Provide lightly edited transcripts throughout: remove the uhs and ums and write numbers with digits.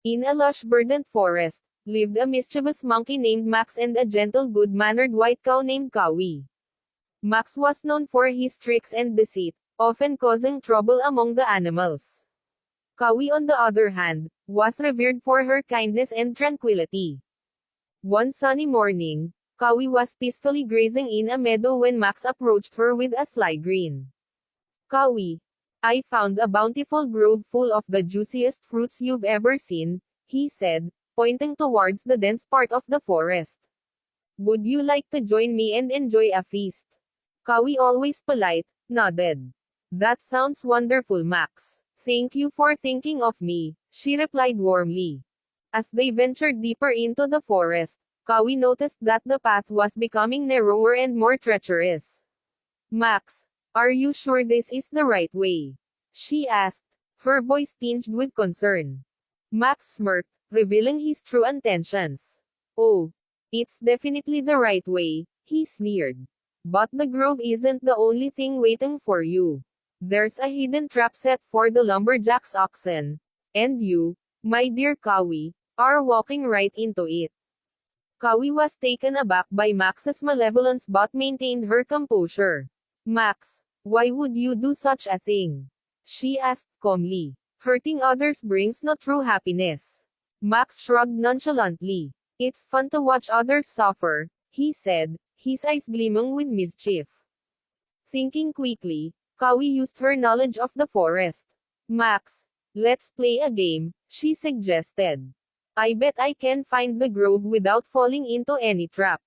In a lush verdant forest, lived a mischievous monkey named Max and a gentle good-mannered white cow named Kawi. Max was known for his tricks and deceit, often causing trouble among the animals. Kawi, on the other hand, was revered for her kindness and tranquility. One sunny morning, Kawi was peacefully grazing in a meadow when Max approached her with a sly grin. "Kawi, I found a bountiful grove full of the juiciest fruits you've ever seen," he said, pointing towards the dense part of the forest. "Would you like to join me and enjoy a feast?" Kawi, always polite, nodded. "That sounds wonderful, Max. Thank you for thinking of me," she replied warmly. As they ventured deeper into the forest, Kawi noticed that the path was becoming narrower and more treacherous. "Max, are you sure this is the right way?" she asked, her voice tinged with concern. Max smirked, revealing his true intentions. "Oh, it's definitely the right way," he sneered. "But the grove isn't the only thing waiting for you. There's a hidden trap set for the lumberjack's oxen. And you, my dear Kawi, are walking right into it." Kawi was taken aback by Max's malevolence but maintained her composure. "Max, why would you do such a thing?" she asked calmly. "Hurting others brings no true happiness." Max shrugged nonchalantly. "It's fun to watch others suffer," he said, his eyes gleaming with mischief. Thinking quickly, Kawi used her knowledge of the forest. "Max, let's play a game," she suggested. "I bet I can find the grove without falling into any trap."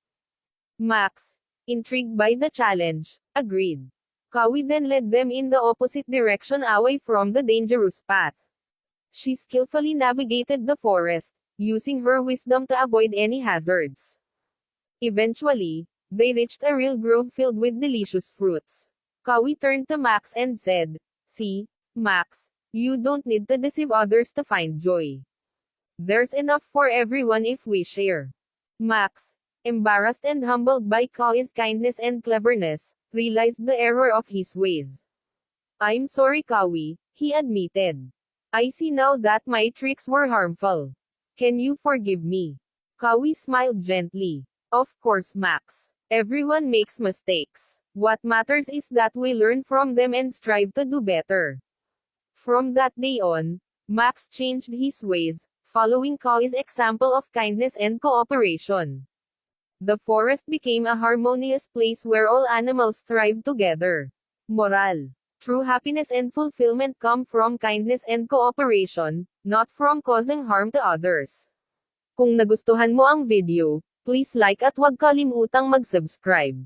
Max, intrigued by the challenge, agreed. Kawi then led them in the opposite direction away from the dangerous path. She skillfully navigated the forest, using her wisdom to avoid any hazards. Eventually, they reached a real grove filled with delicious fruits. Kawi turned to Max and said, "See, Max, you don't need to deceive others to find joy. There's enough for everyone if we share." Max, embarrassed and humbled by Kawi's kindness and cleverness, realized the error of his ways. "I'm sorry, Kawi," he admitted. "I see now that my tricks were harmful. Can you forgive me?" Kawi smiled gently. "Of course, Max. Everyone makes mistakes. What matters is that we learn from them and strive to do better." From that day on, Max changed his ways, following Kawi's example of kindness and cooperation. The forest became a harmonious place where all animals thrived together. Moral: true happiness and fulfillment come from kindness and cooperation, not from causing harm to others. Kung nagustuhan mo ang video, please like at huwag kalimutang mag-subscribe.